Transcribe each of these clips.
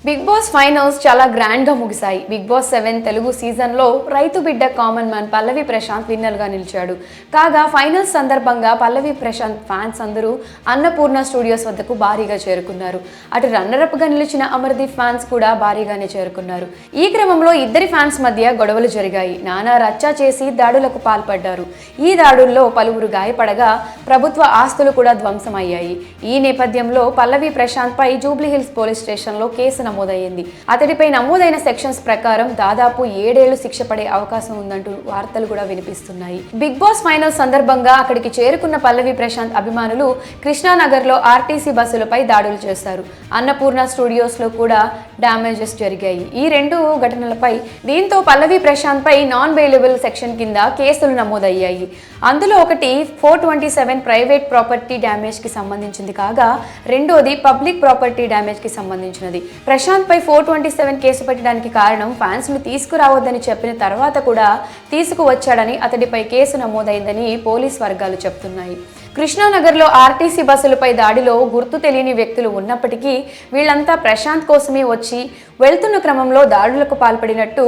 Big boss finals చాలా grand గా ముగిశాయి. బిగ్ బాస్ 7 తెలుగు సీజన్ లో రైతు బిడ్డ కామన్ మ్యాన్ పల్లవి ప్రశాంత్ విన్నర్ గా నిలిచాడు. కాగా ఫైనల్స్ సందర్భంగా పల్లవి ప్రశాంత్ ఫ్యాన్స్ అందరూ అన్నపూర్ణ స్టూడియోస్ వద్దకు భారీగా చేరుకున్నారు. అటు రన్నరప్ గా నిలిచిన అమర్దీప్ ఫ్యాన్స్ కూడా భారీగానే చేరుకున్నారు. ఈ క్రమంలో ఇద్దరి ఫ్యాన్స్ మధ్య గొడవలు జరిగాయి. నానా రచ్చా చేసి దాడులకు పాల్పడ్డారు. ఈ దాడుల్లో పలువురు గాయపడగా ప్రభుత్వ ఆస్తులు కూడా ధ్వంసమయ్యాయి. ఈ నేపథ్యంలో పల్లవి ప్రశాంత్ పై జూబ్లీహిల్స్ పోలీస్ స్టేషన్ లో కేసు నమోదయ్యింది. అతడిపై నమోదైన సెక్షన్స్ ప్రకారం దాదాపు 7 ఏళ్లు శిక్ష పడే అవకాశం ఉందంటూ వార్తలు కూడా వినిపిస్తున్నాయి. బిగ్ బాస్ ఫైనల్ సందర్భంగా అక్కడికి చేరుకున్న పల్లవి ప్రశాంత్ అభిమానులు కృష్ణానగర్ లో ఆర్టీసీ బస్సులపై దాడులు చేశారు. అన్నపూర్ణ స్టూడియోస్ లో కూడా డ్యామేజెస్ జరిగాయి. ఈ రెండు ఘటనలపై దీంతో పల్లవి ప్రశాంత్ పై నాన్ బెయిలబుల్ సెక్షన్ కింద కేసులు నమోదయ్యాయి. అందులో ఒకటి 427 ప్రైవేట్ ప్రాపర్టీ డ్యామేజ్ కి సంబంధించింది కాగా రెండోది పబ్లిక్ ప్రాపర్టీ డ్యామేజ్ కి సంబంధించినది. ప్రశాంత్ పై 427 కేసు పెట్టడానికి కారణం ఫ్యాన్స్ ను తీసుకురావద్దని చెప్పిన తర్వాత కూడా తీసుకువచ్చాడని అతడిపై కేసు నమోదైందని పోలీస్ వర్గాలు చెప్తున్నాయి. కృష్ణానగర్లో ఆర్టీసీ బస్సులపై దాడిలో గుర్తు తెలియని వ్యక్తులు ఉన్నప్పటికీ వీళ్లంతా ప్రశాంత్ కోసమే వచ్చి వెళ్తున్న క్రమంలో దాడులకు పాల్పడినట్టు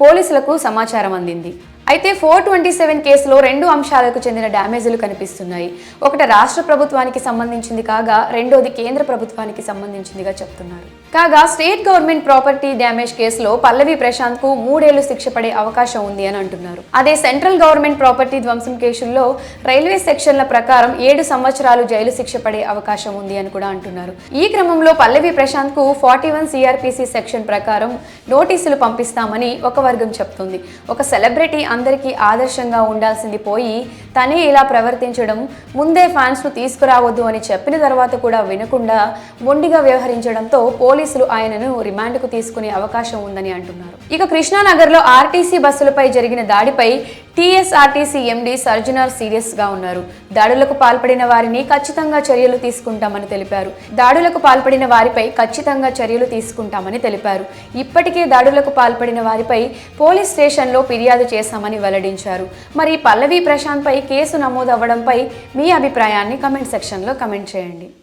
పోలీసులకు సమాచారం అందింది. అయితే 427 కేసులో 2 అంశాలకు చెందిన డ్యామేజీలు కనిపిస్తున్నాయి. ఒకటి రాష్ట్ర ప్రభుత్వానికి సంబంధించింది కాగా రెండోది కేంద్ర ప్రభుత్వానికి సంబంధించిందిగా చెప్తున్నారు. కాగా స్టేట్ గవర్నమెంట్ ప్రాపర్టీ డ్యామేజ్ కేసులో పల్లవి ప్రశాంత్ కు 3 ఏళ్లు శిక్ష పడే అవకాశం ఉంది అని అంటున్నారు. అదే సెంట్రల్ గవర్నమెంట్ ప్రాపర్టీ ధ్వంసం కేసుల్లో రైల్వే సెక్షన్ల ప్రకారం 7 సంవత్సరాలు జైలు శిక్ష పడే అవకాశం ఉంది అని కూడా అంటున్నారు. ఈ క్రమంలో పల్లవి ప్రశాంత్ కు 41 సిఆర్పిసి సెక్షన్ ప్రకారం నోటీసులు పంపిస్తామని ఒక వర్గం చెప్తుంది. ఒక సెలబ్రిటీ అందరికీ ఆదర్శంగా ఉండాల్సింది పోయి తనే ఇలా ప్రవర్తించడం, ముందే ఫ్యాన్స్ ను తీసుకురావద్దు అని చెప్పిన తర్వాత కూడా వినకుండా మొండిగా వ్యవహరించడంతో పోలీసులు ఆయనను రిమాండ్ కు తీసుకునే అవకాశం ఉందని అంటున్నారు. ఇక కృష్ణానగర్ లో ఆర్టీసీ బస్సులపై జరిగిన దాడిపై టీఎస్ఆర్టీసీ ఎండీ సర్జనర్ సీరియస్ గా ఉన్నారు. దాడులకు పాల్పడిన వారిని ఖచ్చితంగా చర్యలు తీసుకుంటామని తెలిపారు. ఇప్పటికే దాడులకు పాల్పడిన వారిపై పోలీస్ స్టేషన్లో ఫిర్యాదు చేశామని వెల్లడించారు. మరి పల్లవి ప్రశాంత్ పై కేసు నమోదు అవ్వడంపై మీ అభిప్రాయాన్ని కమెంట్ సెక్షన్లో కమెంట్ చేయండి.